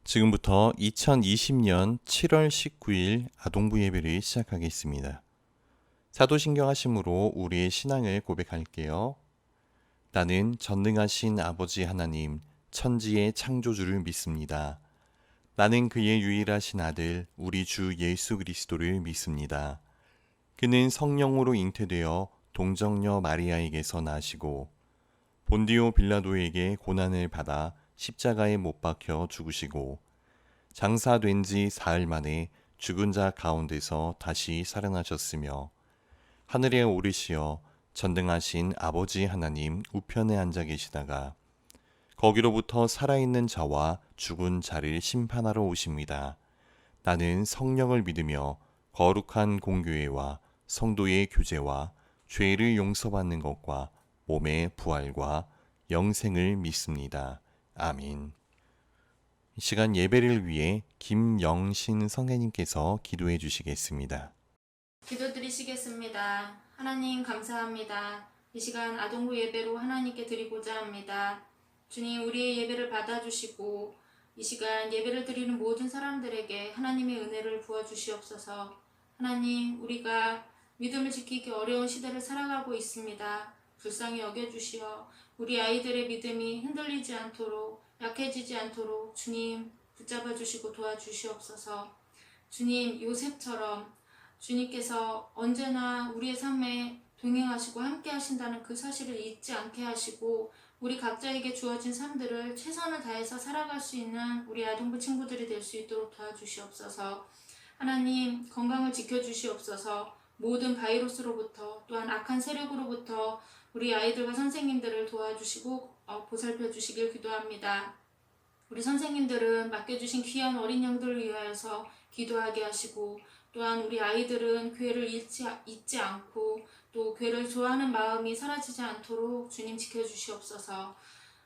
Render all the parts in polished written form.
지금부터 2020년 7월 19일 아동부 예배를 시작하겠습니다. 사도신경 하심으로 우리의 신앙을 고백할게요. 나는 전능하신 아버지 하나님, 천지의 창조주를 믿습니다. 나는 그의 유일하신 아들, 우리 주 예수 그리스도를 믿습니다. 그는 성령으로 잉태되어 동정녀 마리아에게서 나시고 본디오 빌라도에게 고난을 받아 십자가에 못 박혀 죽으시고 장사된 지 사흘 만에 죽은 자 가운데서 다시 살아나셨으며 하늘에 오르시어 전능하신 아버지 하나님 우편에 앉아 계시다가 거기로부터 살아있는 자와 죽은 자를 심판하러 오십니다. 나는 성령을 믿으며 거룩한 공교회와 성도의 교제와 죄를 용서받는 것과 몸의 부활과 영생을 믿습니다. 아멘. 이 시간 예배를 위해 김영신 성회님께서 기도해 주시겠습니다. 기도드리시겠습니다. 하나님 감사합니다. 이 시간 아동부 예배로 하나님께 드리고자 합니다. 주님, 우리의 예배를 받아주시고 이 시간 예배를 드리는 모든 사람들에게 하나님의 은혜를 부어주시옵소서. 하나님, 우리가 믿음을 지키기 어려운 시대를 살아가고 있습니다. 불쌍히 여겨주시어 우리 아이들의 믿음이 흔들리지 않도록, 약해지지 않도록 주님 붙잡아 주시고 도와주시옵소서. 주님, 요셉처럼 주님께서 언제나 우리의 삶에 동행하시고 함께 하신다는 그 사실을 잊지 않게 하시고 우리 각자에게 주어진 삶들을 최선을 다해서 살아갈 수 있는 우리 아동부 친구들이 될 수 있도록 도와주시옵소서. 하나님, 건강을 지켜주시옵소서. 모든 바이러스로부터 또한 악한 세력으로부터 우리 아이들과 선생님들을 도와주시고 보살펴 주시길 기도합니다. 우리 선생님들은 맡겨주신 귀한 어린 양들을 위하여서 기도하게 하시고 또한 우리 아이들은 교회를 잊지 않고 또 교회를 좋아하는 마음이 사라지지 않도록 주님 지켜주시옵소서.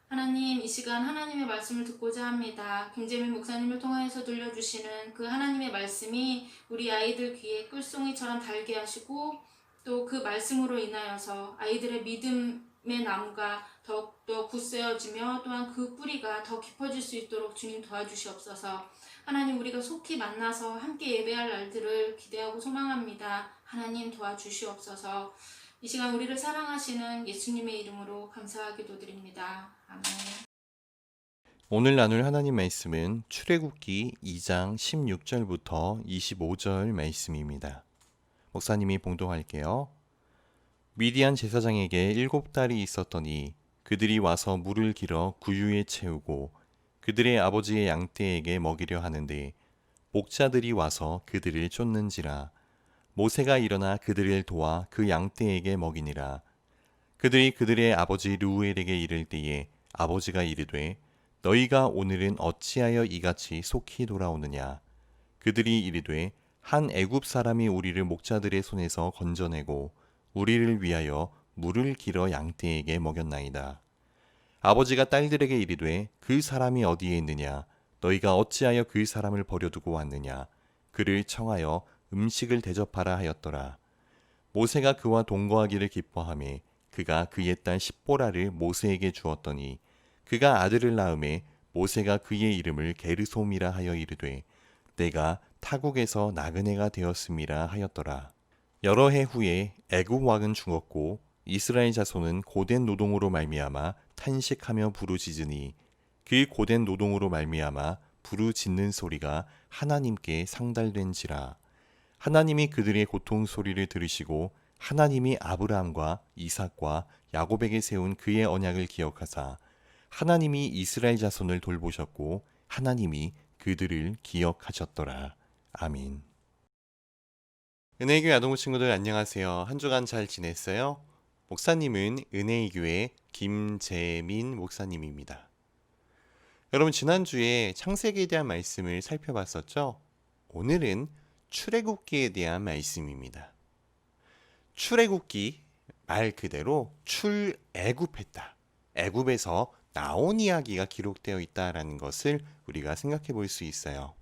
하나님, 이 시간 하나님의 말씀을 듣고자 합니다. 김재민 목사님을 통하여서 들려주시는 그 하나님의 말씀이 우리 아이들 귀에 꿀송이처럼 달게 하시고 또 그 말씀으로 인하여서 아이들의 믿음의 나무가 더욱더 굳세어지며 또한 그 뿌리가 더 깊어질 수 있도록 주님 도와주시옵소서. 하나님, 우리가 속히 만나서 함께 예배할 날들을 기대하고 소망합니다. 하나님 도와주시옵소서. 이 시간 우리를 사랑하시는 예수님의 이름으로 감사하게 도드립니다. 아멘. 오늘 나눌 하나님 말씀은 출애굽기 2장 16절부터 25절 말씀입니다. 목사님이 봉독할게요. 미디안 제사장에게 7딸이 있었더니 그들이 와서 물을 길어 구유에 채우고 그들의 아버지의 양떼에게 먹이려 하는데 목자들이 와서 그들을 쫓는지라. 모세가 일어나 그들을 도와 그 양떼에게 먹이니라. 그들이 그들의 아버지 르우엘에게 이를 때에 아버지가 이르되 너희가 오늘은 어찌하여 이같이 속히 돌아오느냐. 그들이 이르되 한 애굽 사람이 우리를 목자들의 손에서 건져내고 우리를 위하여 물을 길어 양떼에게 먹였나이다. 아버지가 딸들에게 이르되 그 사람이 어디에 있느냐. 너희가 어찌하여 그 사람을 버려두고 왔느냐. 그를 청하여 음식을 대접하라 하였더라. 모세가 그와 동거하기를 기뻐하며 그가 그의 딸 십보라를 모세에게 주었더니 그가 아들을 낳음에 모세가 그의 이름을 게르솜이라 하여 이르되 내가 타국에서 나그네가 되었음이라 하였더라. 여러 해 후에 애굽 왕은 죽었고 이스라엘 자손은 고된 노동으로 말미암아 탄식하며 부르짖으니 그 고된 노동으로 말미암아 부르짖는 소리가 하나님께 상달된지라. 하나님이 그들의 고통 소리를 들으시고 하나님이 아브라함과 이삭과 야곱에게 세운 그의 언약을 기억하사 하나님이 이스라엘 자손을 돌보셨고 하나님이 그들을 기억하셨더라. 아멘. 은혜의 교회 아동부 친구들 안녕하세요. 한 주간 잘 지냈어요? 목사님은 은혜의 교회 김재민 목사님입니다. 여러분, 지난주에 창세기에 대한 말씀을 살펴봤었죠? 오늘은 출애굽기에 대한 말씀입니다. 출애굽기 말 그대로 출애굽했다. 애굽에서 나온 이야기가 기록되어 있다라는 것을 우리가 생각해 볼 수 있어요.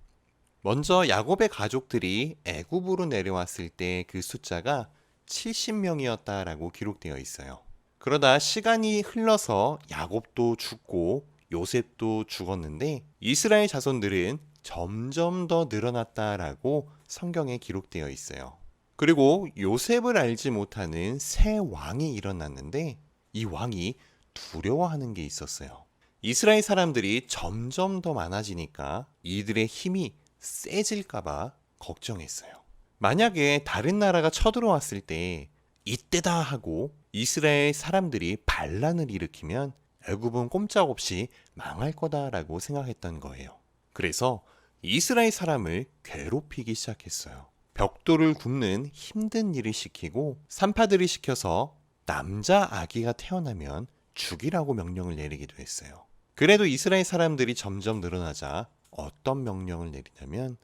먼저 야곱의 가족들이 애굽으로 내려왔을 때 그 숫자가 70명이었다라고 기록되어 있어요. 그러다 시간이 흘러서 야곱도 죽고 요셉도 죽었는데 이스라엘 자손들은 점점 더 늘어났다라고 성경에 기록되어 있어요. 그리고 요셉을 알지 못하는 새 왕이 일어났는데 이 왕이 두려워하는 게 있었어요. 이스라엘 사람들이 점점 더 많아지니까 이들의 힘이 세질까봐 걱정했어요. 만약에 다른 나라가 쳐들어왔을 때 이때다 하고 이스라엘 사람들이 반란을 일으키면 애굽은 꼼짝없이 망할 거다라고 생각했던 거예요. 그래서 이스라엘 사람을 괴롭히기 시작했어요. 벽돌을 굽는 힘든 일을 시키고 산파들을 시켜서 남자 아기가 태어나면 죽이라고 명령을 내리기도 했어요. 그래도 이스라엘 사람들이 점점 늘어나자 어떤 명령을 내리냐면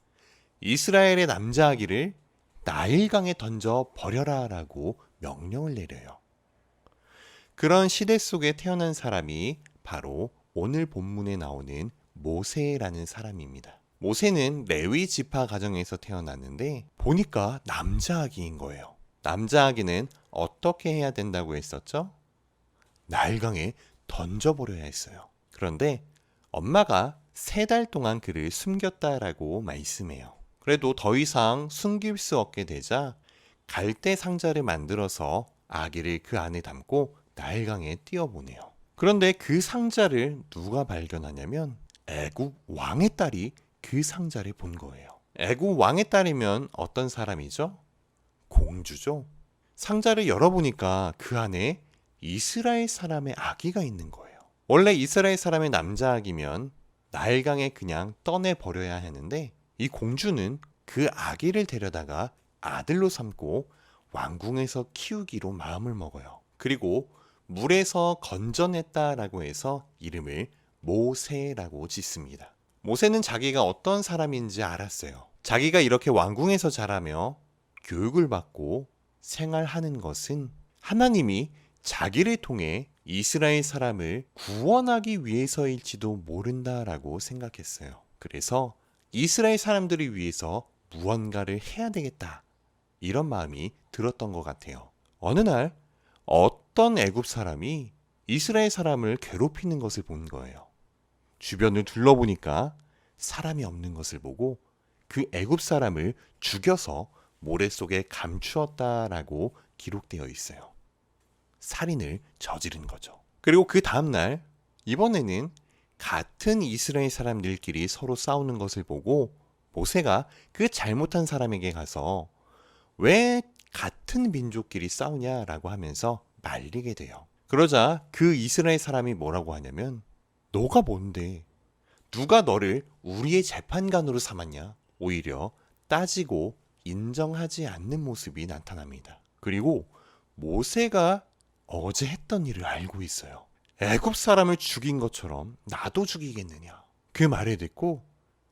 이스라엘의 남자 아기를 나일강에 던져 버려라라고 명령을 내려요. 그런 시대 속에 태어난 사람이 바로 오늘 본문에 나오는 모세라는 사람입니다. 모세는 레위 지파 가정에서 태어났는데 보니까 남자 아기인 거예요. 남자 아기는 어떻게 해야 된다고 했었죠? 나일강에 던져버려야 했어요. 그런데 엄마가 3달 동안 그를 숨겼다라고 말씀해요. 그래도 더 이상 숨길 수 없게 되자 갈대 상자를 만들어서 아기를 그 안에 담고 나일강에 띄워보내요. 그런데 그 상자를 누가 발견하냐면 애굽 왕의 딸이 그 상자를 본 거예요. 애굽 왕의 딸이면 어떤 사람이죠? 공주죠. 상자를 열어보니까 그 안에 이스라엘 사람의 아기가 있는 거예요. 원래 이스라엘 사람의 남자 아기면 나일강에 그냥 떠내버려야 하는데 이 공주는 그 아기를 데려다가 아들로 삼고 왕궁에서 키우기로 마음을 먹어요. 그리고 물에서 건져냈다라고 해서 이름을 모세라고 짓습니다. 모세는 자기가 어떤 사람인지 알았어요. 자기가 이렇게 왕궁에서 자라며 교육을 받고 생활하는 것은 하나님이 자기를 통해 이스라엘 사람을 구원하기 위해서일지도 모른다라고 생각했어요. 그래서 이스라엘 사람들을 위해서 무언가를 해야 되겠다. 이런 마음이 들었던 것 같아요. 어느 날 어떤 애굽 사람이 이스라엘 사람을 괴롭히는 것을 본 거예요. 주변을 둘러보니까 사람이 없는 것을 보고 그 애굽 사람을 죽여서 모래 속에 감추었다라고 기록되어 있어요. 살인을 저지른 거죠. 그리고 그 다음날 이번에는 같은 이스라엘 사람들끼리 서로 싸우는 것을 보고 모세가 그 잘못한 사람에게 가서 왜 같은 민족끼리 싸우냐라고 하면서 말리게 돼요. 그러자 그 이스라엘 사람이 뭐라고 하냐면 너가 뭔데? 누가 너를 우리의 재판관으로 삼았냐? 오히려 따지고 인정하지 않는 모습이 나타납니다. 그리고 모세가 어제 했던 일을 알고 있어요. 애굽 사람을 죽인 것처럼 나도 죽이겠느냐. 그 말을 듣고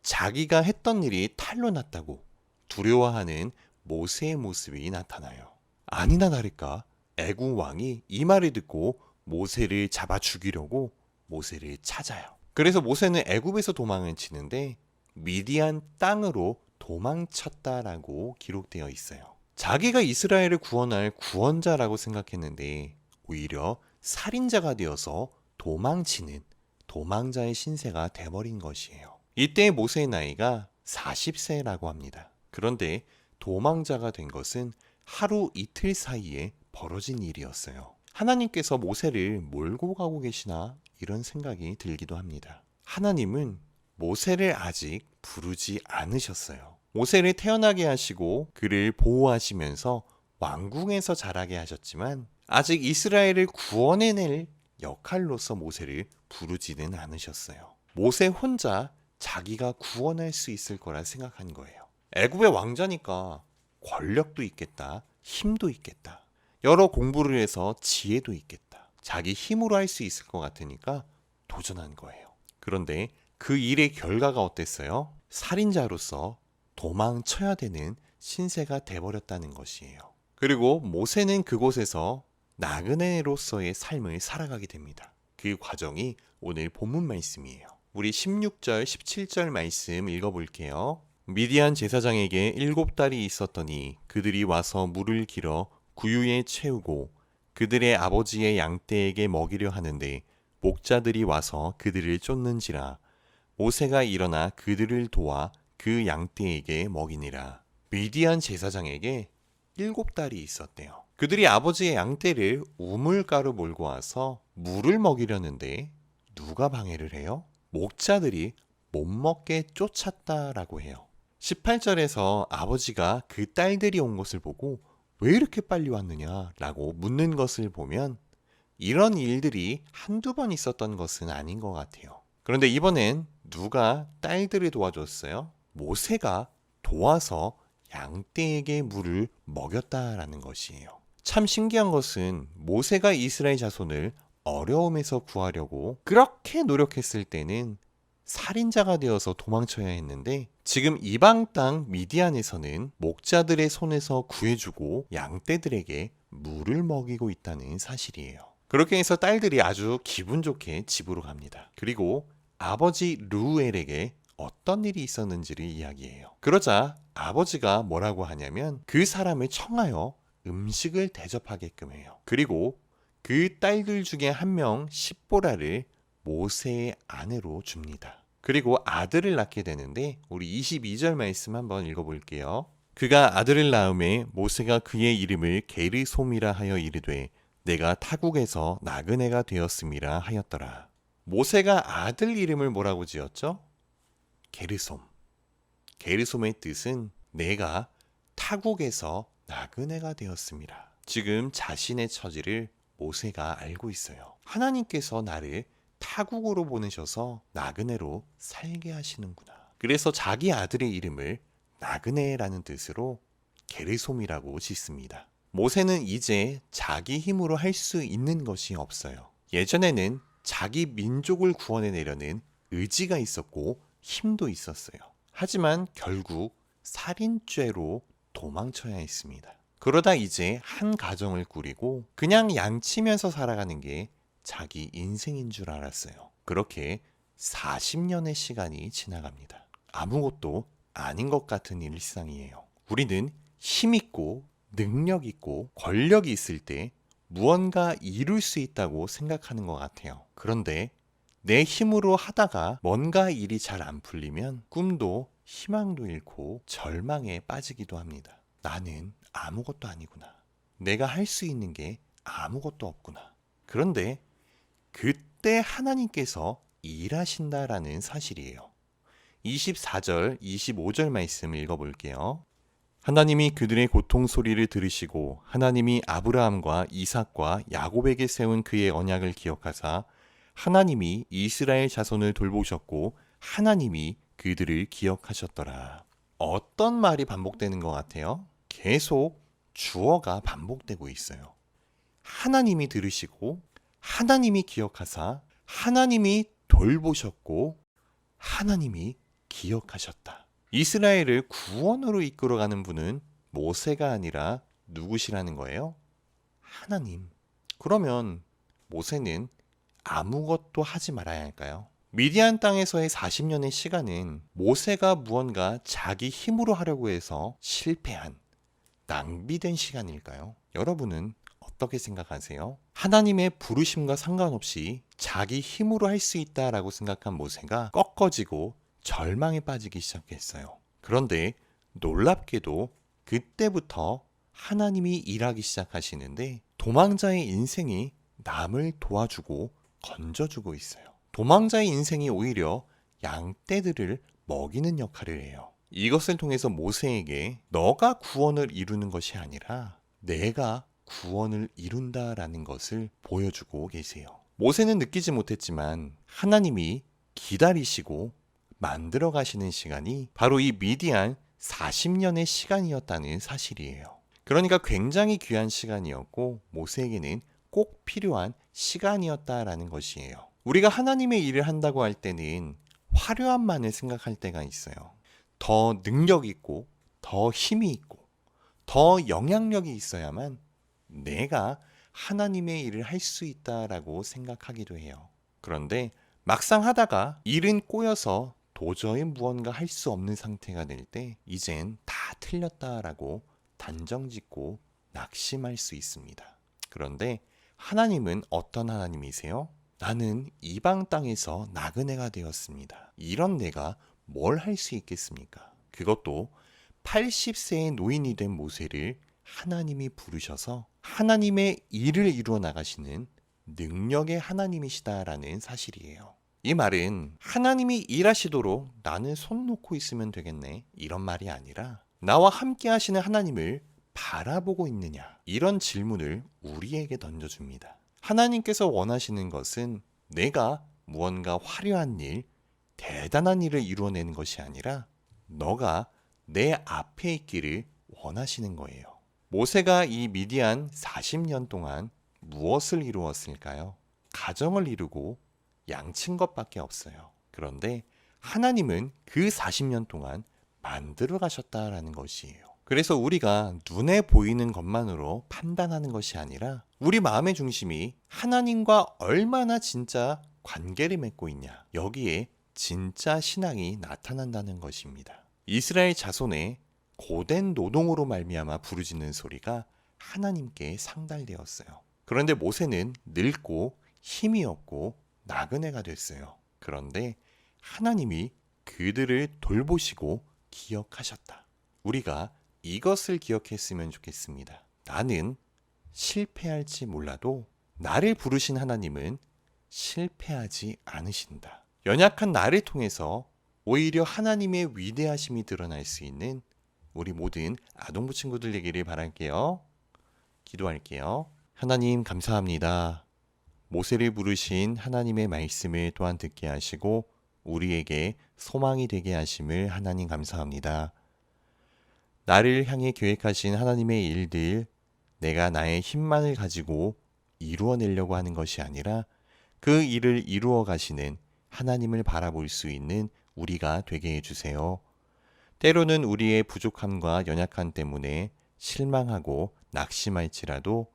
자기가 했던 일이 탈로 났다고 두려워하는 모세의 모습이 나타나요. 아니나 다를까 애굽 왕이 이 말을 듣고 모세를 잡아 죽이려고 모세를 찾아요. 그래서 모세는 애굽에서 도망을 치는데 미디안 땅으로 도망쳤다라고 기록되어 있어요. 자기가 이스라엘을 구원할 구원자라고 생각했는데 오히려 살인자가 되어서 도망치는 도망자의 신세가 돼버린 것이에요. 이때 모세의 나이가 40세라고 합니다. 그런데 도망자가 된 것은 하루 이틀 사이에 벌어진 일이었어요. 하나님께서 모세를 몰고 가고 계시나 이런 생각이 들기도 합니다. 하나님은 모세를 아직 부르지 않으셨어요. 모세를 태어나게 하시고 그를 보호하시면서 왕궁에서 자라게 하셨지만 아직 이스라엘을 구원해낼 역할로서 모세를 부르지는 않으셨어요. 모세 혼자 자기가 구원할 수 있을 거라 생각한 거예요. 애굽의 왕자니까 권력도 있겠다, 힘도 있겠다. 여러 공부를 해서 지혜도 있겠다. 자기 힘으로 할 수 있을 것 같으니까 도전한 거예요. 그런데 그 일의 결과가 어땠어요? 살인자로서 도망쳐야 되는 신세가 돼버렸다는 것이에요. 그리고 모세는 그곳에서 나그네로서의 삶을 살아가게 됩니다. 그 과정이 오늘 본문 말씀이에요. 우리 16절, 17절 말씀 읽어볼게요. 미디안 제사장에게 7딸이 있었더니 그들이 와서 물을 길어 구유에 채우고 그들의 아버지의 양떼에게 먹이려 하는데 목자들이 와서 그들을 쫓는지라 모세가 일어나 그들을 도와 그 양떼에게 먹이니라. 미디안 제사장에게 7딸이 있었대요. 그들이 아버지의 양떼를 우물가로 몰고 와서 물을 먹이려는데 누가 방해를 해요? 목자들이 못 먹게 쫓았다라고 해요. 18절에서 아버지가 그 딸들이 온 것을 보고 왜 이렇게 빨리 왔느냐라고 묻는 것을 보면 이런 일들이 한두 번 있었던 것은 아닌 것 같아요. 그런데 이번엔 누가 딸들을 도와줬어요? 모세가 도와서 양떼에게 물을 먹였다라는 것이에요. 참 신기한 것은 모세가 이스라엘 자손을 어려움에서 구하려고 그렇게 노력했을 때는 살인자가 되어서 도망쳐야 했는데 지금 이방 땅 미디안에서는 목자들의 손에서 구해주고 양떼들에게 물을 먹이고 있다는 사실이에요. 그렇게 해서 딸들이 아주 기분 좋게 집으로 갑니다. 그리고 아버지 루엘에게 어떤 일이 있었는지를 이야기해요. 그러자 아버지가 뭐라고 하냐면 그 사람을 청하여 음식을 대접하게끔 해요. 그리고 그 딸들 중에 한 명 십보라를 모세의 아내로 줍니다. 그리고 아들을 낳게 되는데 우리 22절 말씀 한번 읽어볼게요. 그가 아들을 낳음에 모세가 그의 이름을 게르솜이라 하여 이르되 내가 타국에서 나그네가 되었음이라 하였더라. 모세가 아들 이름을 뭐라고 지었죠? 게르솜. 게르솜의 뜻은 내가 타국에서 나그네가 되었습니다. 지금 자신의 처지를 모세가 알고 있어요. 하나님께서 나를 타국으로 보내셔서 나그네로 살게 하시는구나. 그래서 자기 아들의 이름을 나그네라는 뜻으로 게르솜이라고 짓습니다. 모세는 이제 자기 힘으로 할 수 있는 것이 없어요. 예전에는 자기 민족을 구원해내려는 의지가 있었고 힘도 있었어요. 하지만 결국 살인죄로 도망쳐야 했습니다. 그러다 이제 한 가정을 꾸리고 그냥 양치면서 살아가는 게 자기 인생인 줄 알았어요. 그렇게 40년의 시간이 지나갑니다. 아무것도 아닌 것 같은 일상이에요. 우리는 힘있고 능력 있고 권력이 있을 때 무언가 이룰 수 있다고 생각하는 것 같아요. 그런데 내 힘으로 하다가 뭔가 일이 잘 안 풀리면 꿈도 희망도 잃고 절망에 빠지기도 합니다. 나는 아무것도 아니구나. 내가 할 수 있는 게 아무것도 없구나. 그런데 그때 하나님께서 일하신다라는 사실이에요. 24절, 25절 말씀을 읽어볼게요. 하나님이 그들의 고통 소리를 들으시고 하나님이 아브라함과 이삭과 야곱에게 세운 그의 언약을 기억하사 하나님이 이스라엘 자손을 돌보셨고 하나님이 그들을 기억하셨더라. 어떤 말이 반복되는 것 같아요? 계속 주어가 반복되고 있어요. 하나님이 들으시고 하나님이 기억하사 하나님이 돌보셨고 하나님이 기억하셨다. 이스라엘을 구원으로 이끌어가는 분은 모세가 아니라 누구시라는 거예요? 하나님. 그러면 모세는 아무것도 하지 말아야 할까요? 미디안 땅에서의 40년의 시간은 모세가 무언가 자기 힘으로 하려고 해서 실패한, 낭비된 시간일까요? 여러분은 어떻게 생각하세요? 하나님의 부르심과 상관없이 자기 힘으로 할 수 있다라고 생각한 모세가 꺾어지고 절망에 빠지기 시작했어요. 그런데 놀랍게도 그때부터 하나님이 일하기 시작하시는데 도망자의 인생이 남을 도와주고 건져주고 있어요. 도망자의 인생이 오히려 양떼들을 먹이는 역할을 해요. 이것을 통해서 모세에게 너가 구원을 이루는 것이 아니라 내가 구원을 이룬다라는 것을 보여주고 계세요. 모세는 느끼지 못했지만 하나님이 기다리시고 만들어 가시는 시간이 바로 이 미디안 40년의 시간이었다는 사실이에요. 그러니까 굉장히 귀한 시간이었고 모세에게는 꼭 필요한 시간이었다라는 것이에요. 우리가 하나님의 일을 한다고 할 때는 화려함만을 생각할 때가 있어요. 더 능력 있고 더 힘이 있고 더 영향력이 있어야만 내가 하나님의 일을 할 수 있다라고 생각하기도 해요. 그런데 막상 하다가 일은 꼬여서 도저히 무언가 할 수 없는 상태가 될 때 이젠 다 틀렸다라고 단정짓고 낙심할 수 있습니다. 그런데 하나님은 어떤 하나님이세요? 나는 이방 땅에서 나그네가 되었습니다. 이런 내가 뭘 할 수 있겠습니까? 그것도 80세의 노인이 된 모세를 하나님이 부르셔서 하나님의 일을 이루어 나가시는 능력의 하나님이시다라는 사실이에요. 이 말은 하나님이 일하시도록 나는 손 놓고 있으면 되겠네, 이런 말이 아니라 나와 함께 하시는 하나님을 바라보고 있느냐, 이런 질문을 우리에게 던져줍니다. 하나님께서 원하시는 것은 내가 무언가 화려한 일, 대단한 일을 이루어내는 것이 아니라 너가 내 앞에 있기를 원하시는 거예요. 모세가 이 미디안 40년 동안 무엇을 이루었을까요? 가정을 이루고 양친 것밖에 없어요. 그런데 하나님은 그 40년 동안 만들어 가셨다라는 것이에요. 그래서 우리가 눈에 보이는 것만으로 판단하는 것이 아니라 우리 마음의 중심이 하나님과 얼마나 진짜 관계를 맺고 있냐, 여기에 진짜 신앙이 나타난다는 것입니다. 이스라엘 자손의 고된 노동으로 말미암아 부르짖는 소리가 하나님께 상달되었어요. 그런데 모세는 늙고 힘이 없고 나그네가 됐어요. 그런데 하나님이 그들을 돌보시고 기억하셨다. 우리가 이것을 기억했으면 좋겠습니다. 나는 실패할지 몰라도 나를 부르신 하나님은 실패하지 않으신다. 연약한 나를 통해서 오히려 하나님의 위대하심이 드러날 수 있는 우리 모든 아동부 친구들 되기를 바랄게요. 기도할게요. 하나님 감사합니다. 모세를 부르신 하나님의 말씀을 또한 듣게 하시고 우리에게 소망이 되게 하심을 하나님 감사합니다. 나를 향해 계획하신 하나님의 일들, 내가 나의 힘만을 가지고 이루어내려고 하는 것이 아니라 그 일을 이루어 가시는 하나님을 바라볼 수 있는 우리가 되게 해주세요. 때로는 우리의 부족함과 연약함 때문에 실망하고 낙심할지라도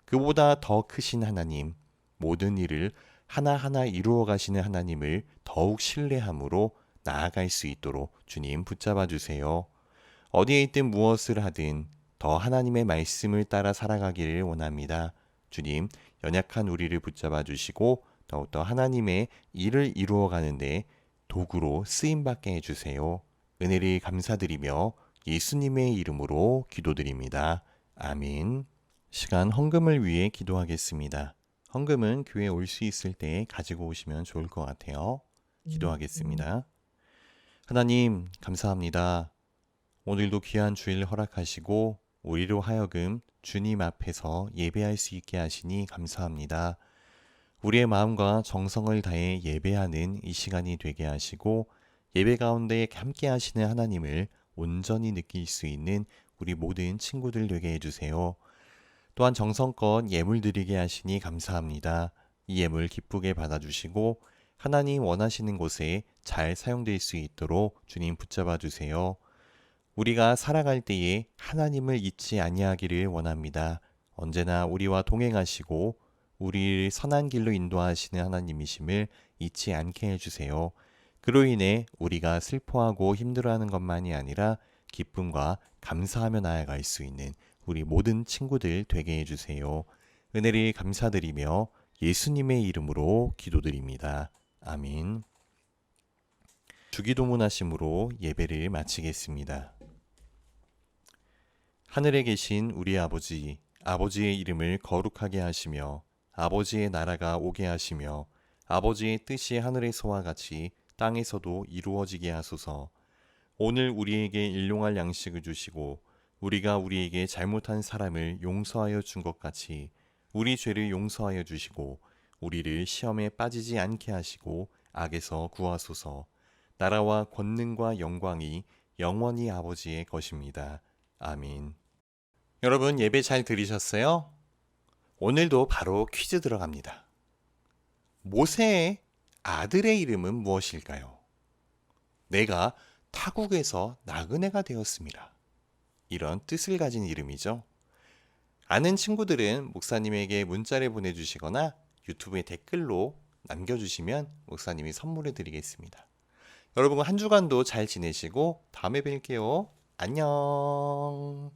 그보다 더 크신 하나님, 모든 일을 하나하나 이루어 가시는 하나님을 더욱 신뢰함으로 나아갈 수 있도록 주님 붙잡아 주세요. 어디에 있든 무엇을 하든 더 하나님의 말씀을 따라 살아가기를 원합니다. 주님, 연약한 우리를 붙잡아 주시고 더욱더 하나님의 일을 이루어 가는데 도구로 쓰임받게 해주세요. 은혜를 감사드리며 예수님의 이름으로 기도드립니다. 아멘. 시간 헌금을 위해 기도하겠습니다. 헌금은 교회에 올 수 있을 때 가지고 오시면 좋을 것 같아요. 기도하겠습니다. 하나님, 감사합니다. 오늘도 귀한 주일 허락하시고 우리로 하여금 주님 앞에서 예배할 수 있게 하시니 감사합니다. 우리의 마음과 정성을 다해 예배하는 이 시간이 되게 하시고 예배 가운데 함께 하시는 하나님을 온전히 느낄 수 있는 우리 모든 친구들 되게 해주세요. 또한 정성껏 예물 드리게 하시니 감사합니다. 이 예물 기쁘게 받아주시고 하나님 원하시는 곳에 잘 사용될 수 있도록 주님 붙잡아 주세요. 우리가 살아갈 때에 하나님을 잊지 아니하기를 원합니다. 언제나 우리와 동행하시고 우리를 선한 길로 인도하시는 하나님이심을 잊지 않게 해주세요. 그로 인해 우리가 슬퍼하고 힘들어하는 것만이 아니라 기쁨과 감사하며 나아갈 수 있는 우리 모든 친구들 되게 해주세요. 은혜를 감사드리며 예수님의 이름으로 기도드립니다. 아멘. 주기도문 하심으로 예배를 마치겠습니다. 하늘에 계신 우리 아버지, 아버지의 이름을 거룩하게 하시며 아버지의 나라가 오게 하시며 아버지의 뜻이 하늘에서와 같이 땅에서도 이루어지게 하소서. 오늘 우리에게 일용할 양식을 주시고 우리가 우리에게 잘못한 사람을 용서하여 준 것 같이 우리 죄를 용서하여 주시고 우리를 시험에 빠지지 않게 하시고 악에서 구하소서. 나라와 권능과 영광이 영원히 아버지의 것입니다. 아멘. 여러분 예배 잘 들으셨어요? 오늘도 바로 퀴즈 들어갑니다. 모세의 아들의 이름은 무엇일까요? 내가 타국에서 나그네가 되었습니다. 이런 뜻을 가진 이름이죠. 아는 친구들은 목사님에게 문자를 보내주시거나 유튜브에 댓글로 남겨주시면 목사님이 선물해 드리겠습니다. 여러분 한 주간도 잘 지내시고 다음에 뵐게요. 안녕.